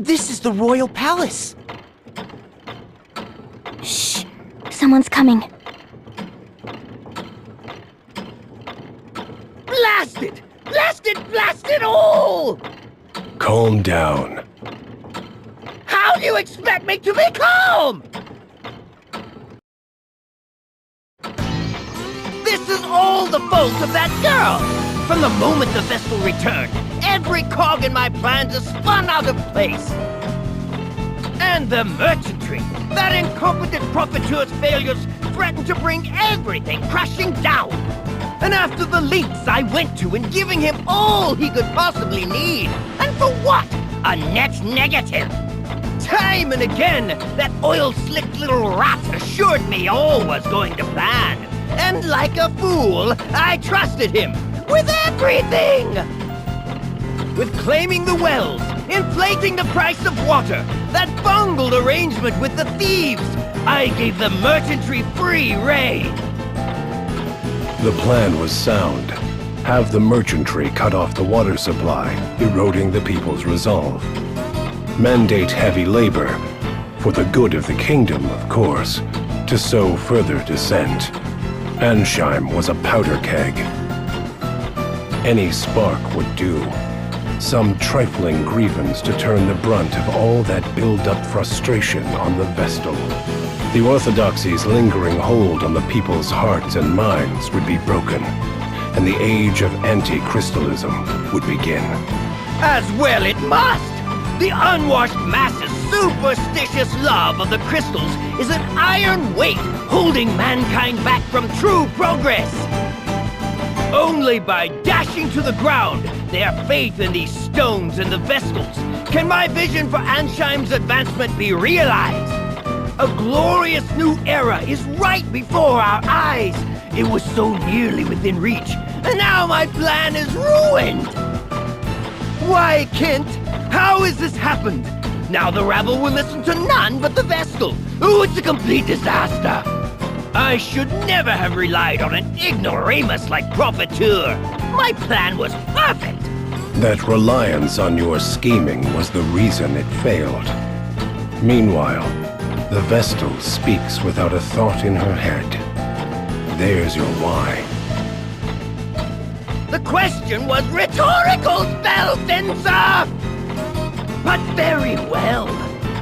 This is the royal palace! Shh! Someone's coming. Blast it! Blast it! Blast it all! Calm down. How do you expect me to be calm? This is all the fault of that girl! From the moment the vessel returned, every cog in my plans is spun out of place. And the merchantry, that incompetent profiteur's failures threatened to bring everything crashing down. And after the lengths I went to in giving him all he could possibly need, and for what? A net negative. Time and again, that oil-slicked little rat assured me all was going to plan. And like a fool, I trusted him with everything! With claiming the wells, inflating the price of water, that bungled arrangement with the thieves, I gave the merchantry free rein. The plan was sound. Have the merchantry cut off the water supply, eroding the people's resolve. Mandate heavy labor, for the good of the kingdom, of course, to sow further dissent. Ansheim was a powder keg. Any spark would do. Some trifling grievance to turn the brunt of all that build-up frustration on the Vestal. The orthodoxy's lingering hold on the people's hearts and minds would be broken, and the age of anti-crystalism would begin. As well it must! The unwashed masses' superstitious love of the crystals is an iron weight holding mankind back from true progress. Only by dashing to the ground their faith in these stones and the Vestals can my vision for Ansheim's advancement be realized. A glorious new era is right before our eyes. It was so nearly within reach, and now my plan is ruined. Why, Khint? How has this happened? Now the rabble will listen to none but the Vestal. Oh, it's a complete disaster. I should never have relied on an ignoramus like Profiteur. My plan was perfect. That reliance on your scheming was the reason it failed. Meanwhile, the Vestal speaks without a thought in her head. There's your why. The question was rhetorical, Spellfencer! But very well.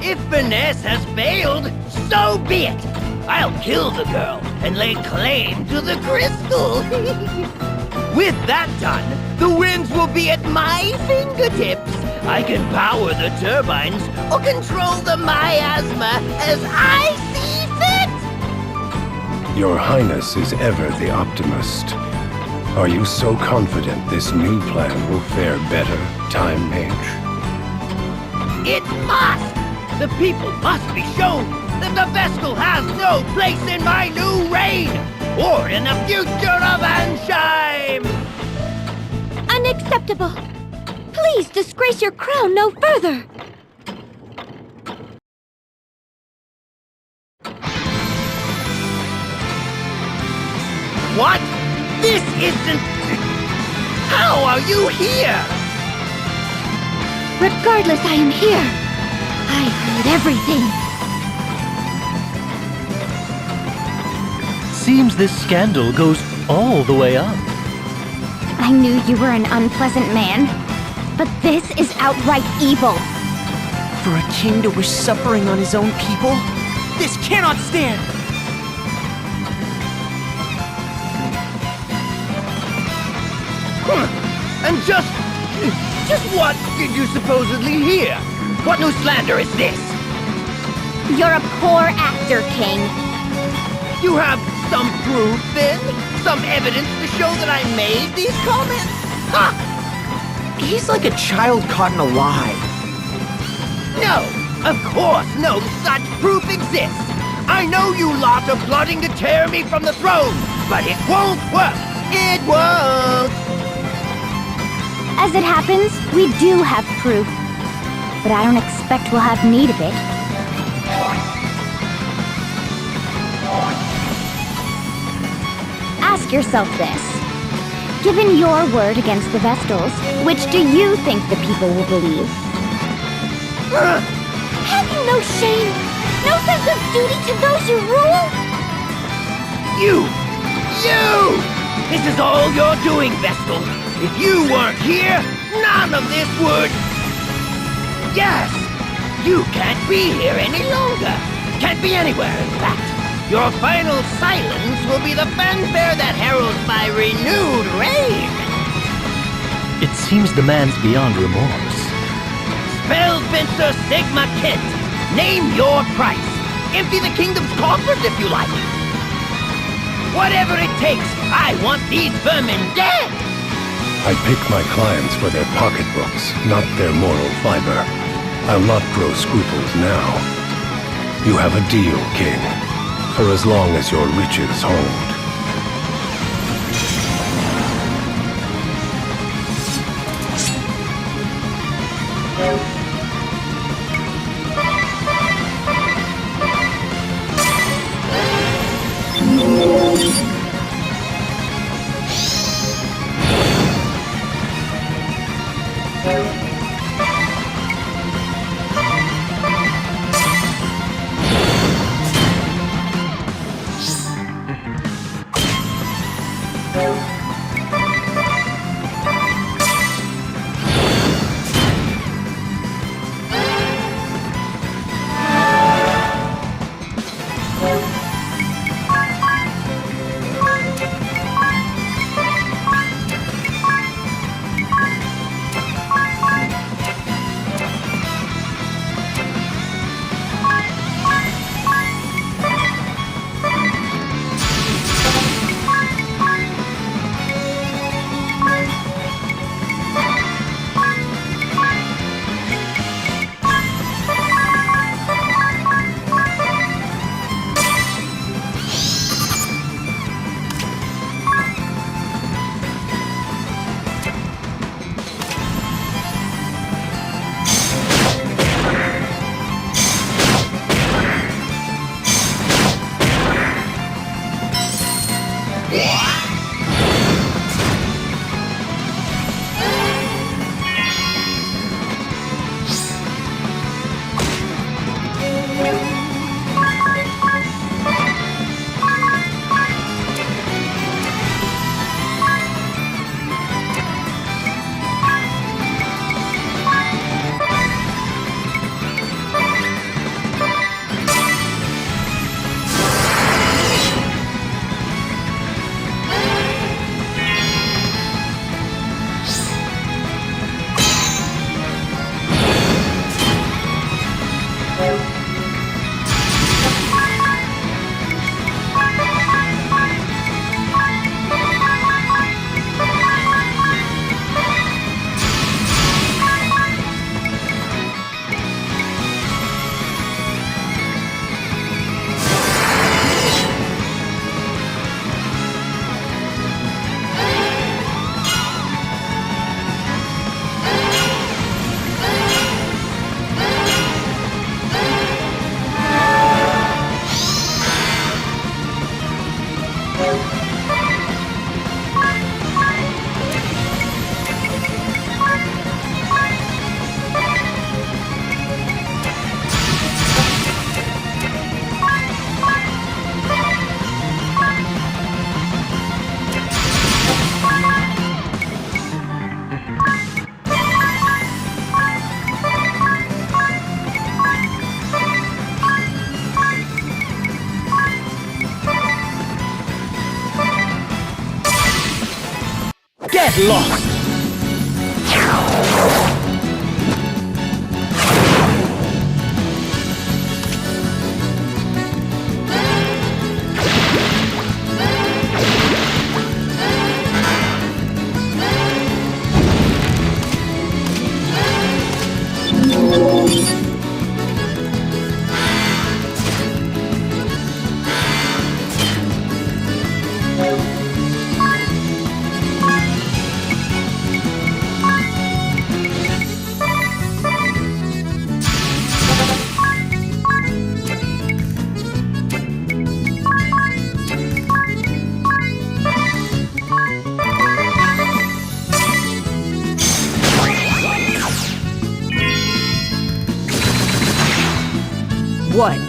If finesse has failed, so be it. I'll kill the girl and lay claim to the crystal. With that done, the winds will be at my fingertips. I can power the turbines or control the miasma as I see fit. Your Highness is ever the optimist. Are you so confident this new plan will fare better, Time Mage? It must! The people must be shown that the Vestal has no place in my new reign, or in the future of Ansheim! Unacceptable! Please disgrace your crown no further! What? This isn't... How are you here? Regardless, I am here! I heard everything! Seems this scandal goes all the way up. I knew you were an unpleasant man, but this is outright evil! For a king to wish suffering on his own people? This cannot stand! And just what did you supposedly hear? What new slander is this? You're a poor actor, King. You have some proof, then? Some evidence to show that I made these comments? Ha! He's like a child caught in a lie. No, of course no such proof exists. I know you lot are plotting to tear me from the throne, but it won't work. It won't. As it happens, we do have proof. But I don't expect we'll have need of it. Ask yourself this. Given your word against the Vestals, which do you think the people will believe? Have you no shame? No sense of duty to those you rule? You! This is all you're doing, Vestal. If you weren't here, none of this would... Yes! You can't be here any longer. Can't be anywhere, in fact. Your final silence will be the fanfare that heralds my renewed reign. It seems the man's beyond remorse. Spellfencer Ciggma Khint, name your price. Empty the kingdom's coffers if you like. Whatever it takes, I want these vermin dead! I pick my clients for their pocketbooks, not their moral fiber. I'll not grow scruples now. You have a deal, King, for as long as your riches hold. lost. What?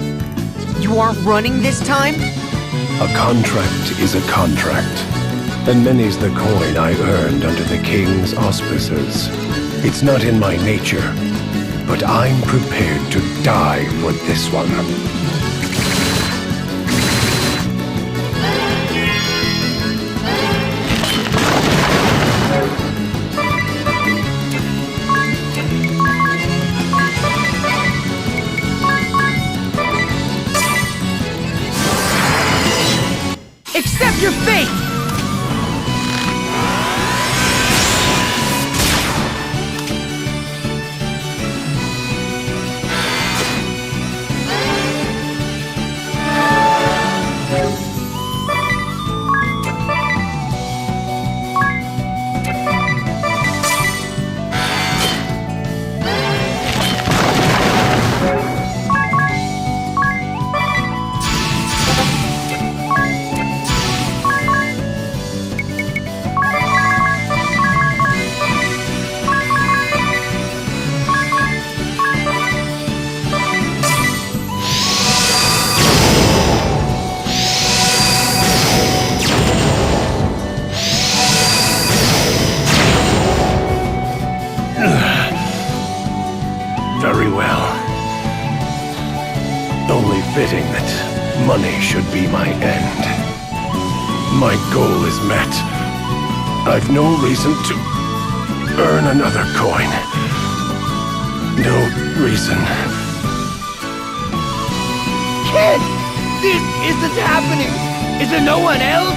You aren't running this time? A contract is a contract, and many's the coin I earned under the king's auspices. It's not in my nature, but I'm prepared to die for this one. Accept your fate! Very well. Only fitting that money should be my end. My goal is met. I've no reason to earn another coin. No reason. Kid! This isn't happening! Is there no one else?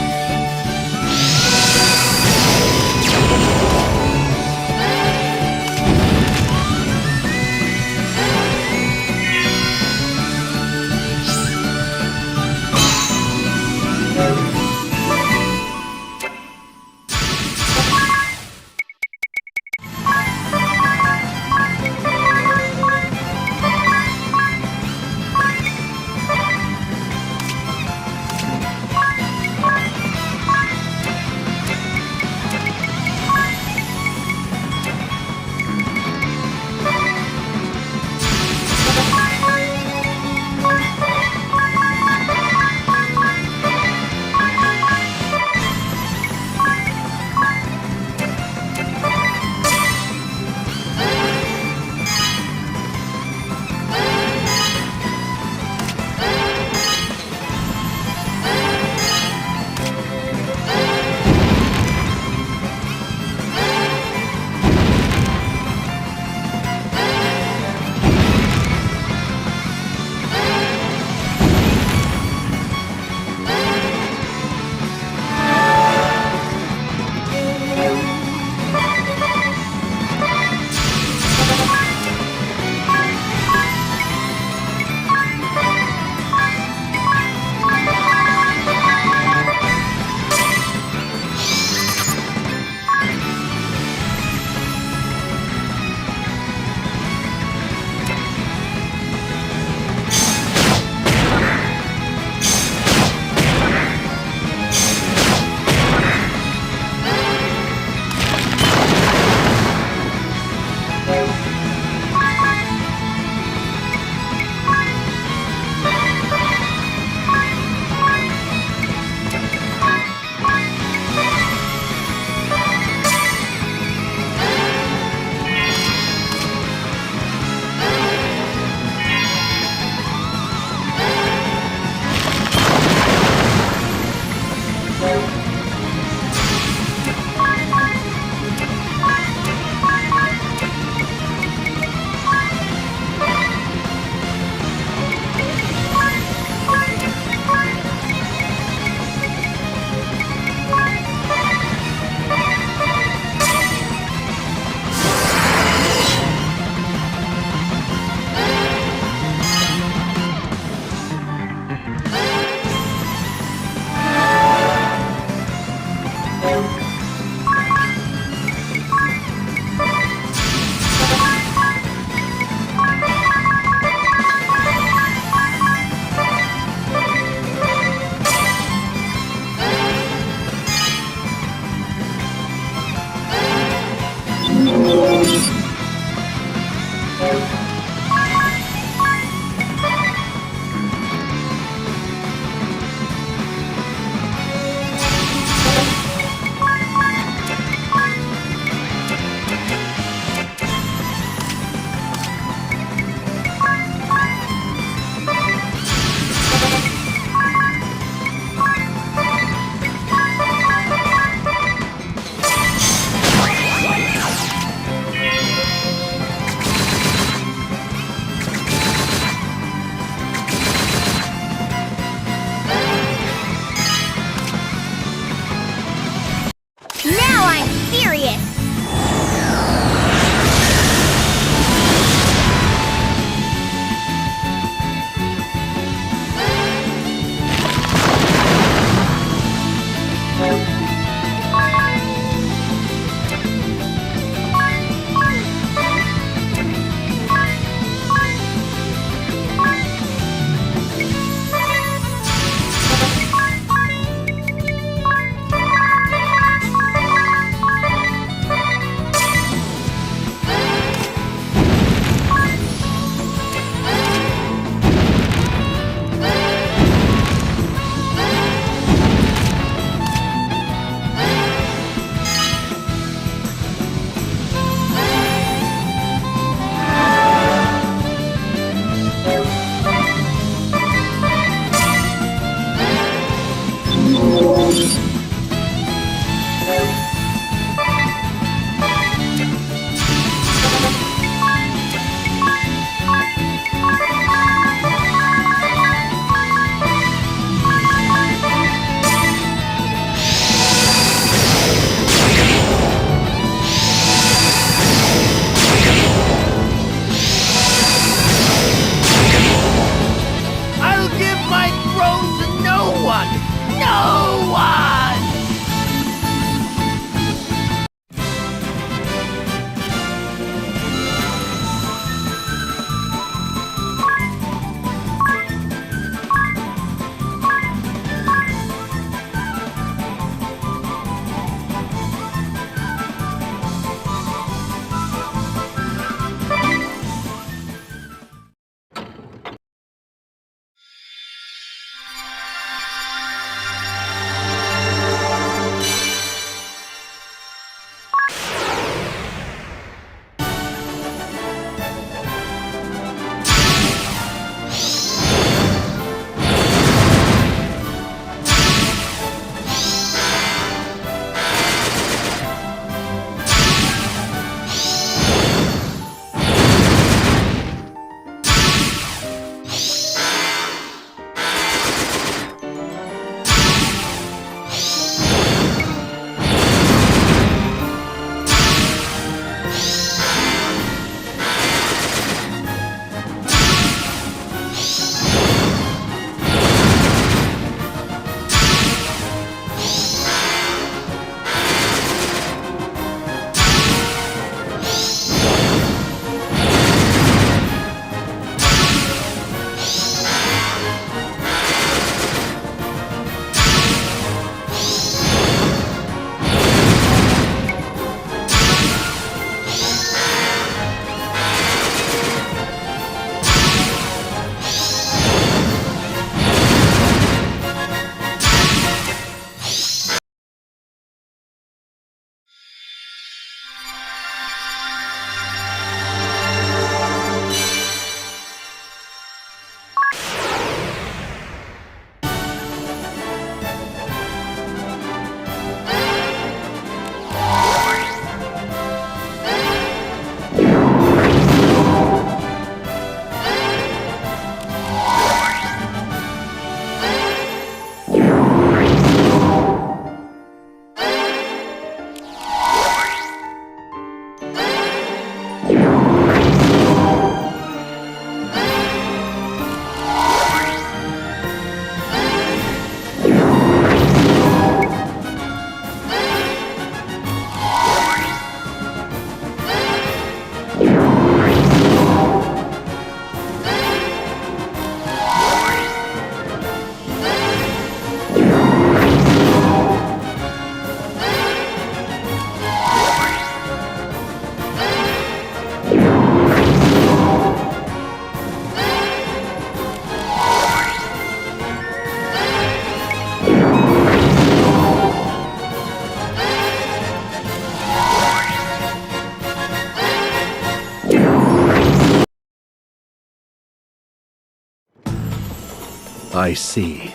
I see.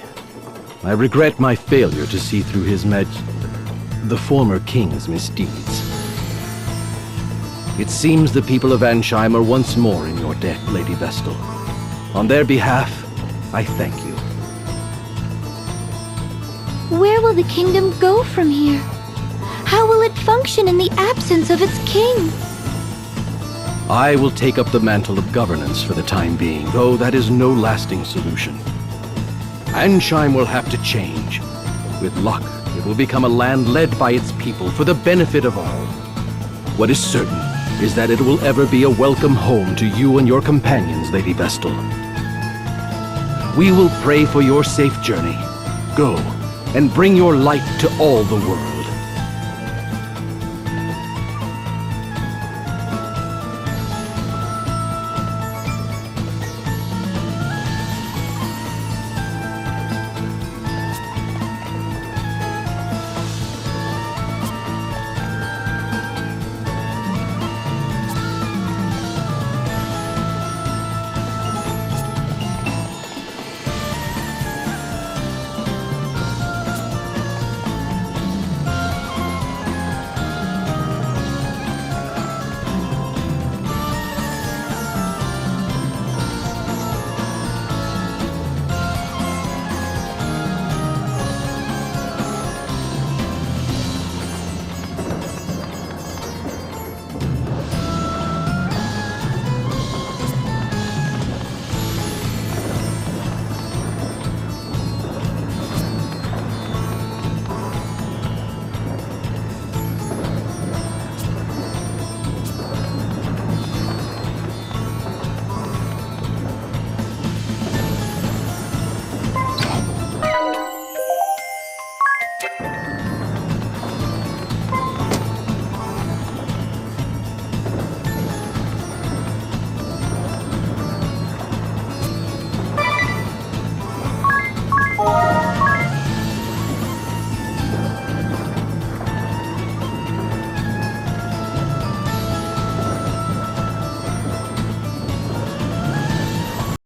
I regret my failure to see through the former king's misdeeds. It seems the people of Ansheim are once more in your debt, Lady Vestal. On their behalf, I thank you. Where will the kingdom go from here? How will it function in the absence of its king? I will take up the mantle of governance for the time being, though that is no lasting solution. Ansheim will have to change. With luck, it will become a land led by its people for the benefit of all. What is certain is that it will ever be a welcome home to you and your companions, Lady Vestal. We will pray for your safe journey. Go, and bring your light to all the world.